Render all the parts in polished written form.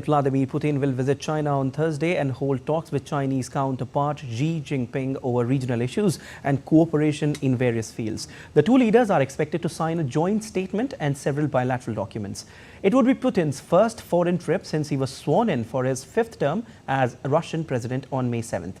Vladimir Putin will visit China on Thursday and hold talks with Chinese counterpart Xi Jinping over regional issues and cooperation in various fields. The two leaders are expected to sign a joint statement and several bilateral documents. It would be Putin's first foreign trip since he was sworn in for his fifth term as Russian president on May 7th.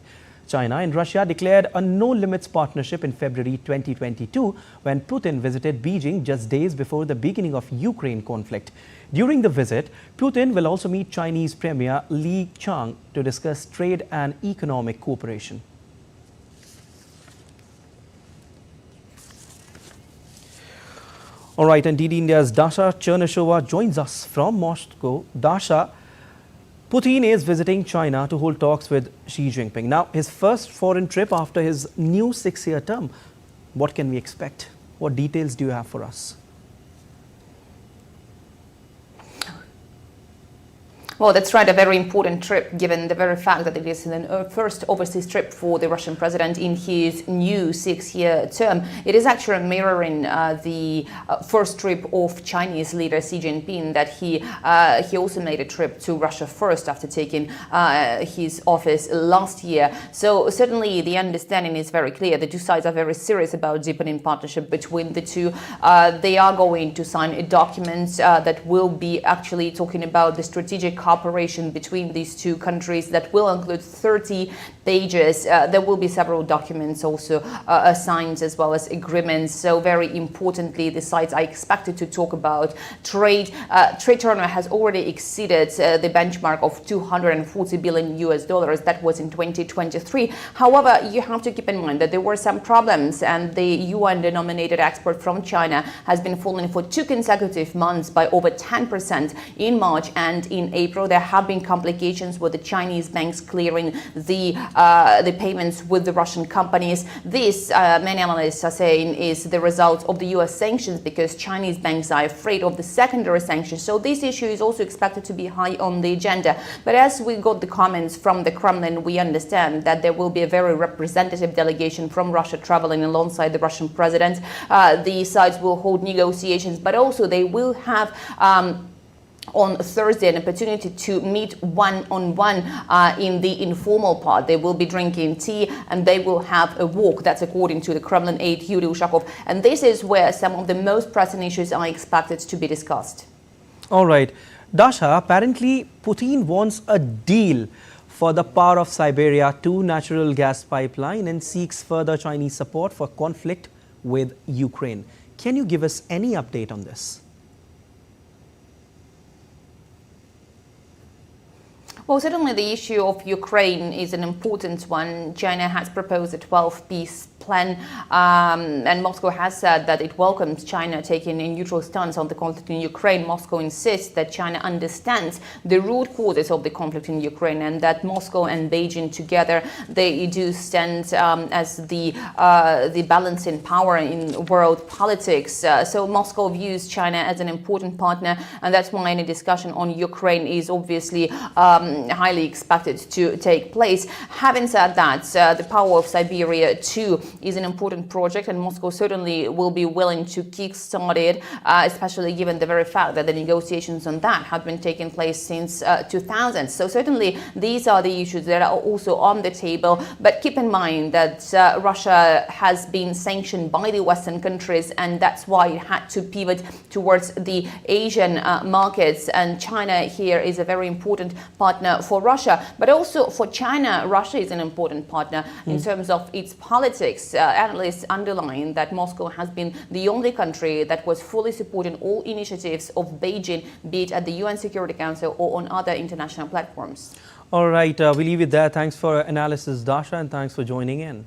China and Russia declared a no-limits partnership in February 2022 when Putin visited Beijing just days before the beginning of Ukraine conflict. During the visit, Putin will also meet Chinese Premier Li Qiang to discuss trade and economic cooperation. All right, and DD India's Dasha Chernyshova joins us from Moscow. Dasha, Putin is visiting China to hold talks with Xi Jinping. Now, his first foreign trip after his new 6-year term. What can we expect? What details do you have for us? Well, that's right, a very important trip, given the very fact that it is the first overseas trip for the Russian president in his new 6-year term. It is actually mirroring the first trip of Chinese leader Xi Jinping, that he also made a trip to Russia first after taking his office last year. So certainly the understanding is very clear. The two sides are very serious about deepening partnership between the two. They are going to sign a document that will be actually talking about the strategic cooperation between these two countries that will include 30 pages. There will be several documents also signed, as well as agreements. So very importantly, the sides are expected to talk about trade. Trade turnover has already exceeded the benchmark of 240 billion US dollars. That was in 2023. However, you have to keep in mind that there were some problems, and the UN-denominated export from China has been falling for 2 consecutive months by over 10% in March and in April. There have been complications with the Chinese banks clearing the payments with the Russian companies. This, many analysts are saying, is the result of the US sanctions, because Chinese banks are afraid of the secondary sanctions. So this issue is also expected to be high on the agenda. But as we got the comments from the Kremlin, we understand that there will be a very representative delegation from Russia traveling alongside the Russian president. The sides will hold negotiations, but also they will have on Thursday an opportunity to meet one-on-one in the informal part. They will be drinking tea and they will have a walk. That's according to the Kremlin aide Yuri Ushakov. And this is where some of the most pressing issues are expected to be discussed. All right. Dasha, apparently Putin wants a deal for the Power of Siberia 2 natural gas pipeline and seeks further Chinese support for conflict with Ukraine. Can you give us any update on this? Well, certainly the issue of Ukraine is an important one. China has proposed a 12-piece plan, and Moscow has said that it welcomes China taking a neutral stance on the conflict in Ukraine. Moscow insists that China understands the root causes of the conflict in Ukraine, and that Moscow and Beijing together, they do stand as the balancing power in world politics. So Moscow views China as an important partner, and that's why any discussion on Ukraine is obviously highly expected to take place. Having said that, the Power of Siberia 2 is an important project, and Moscow certainly will be willing to kickstart it, especially given the very fact that the negotiations on that have been taking place since 2000. So certainly these are the issues that are also on the table. But keep in mind that Russia has been sanctioned by the Western countries, and that's why it had to pivot towards the Asian markets. And China here is a very important partner for Russia, but also for China. Russia is an important partner in terms of its politics. Analysts underline that Moscow has been the only country that was fully supporting all initiatives of Beijing, be it at the UN Security Council or on other international platforms. All right, we leave it there. Thanks for analysis, Dasha, and thanks for joining in.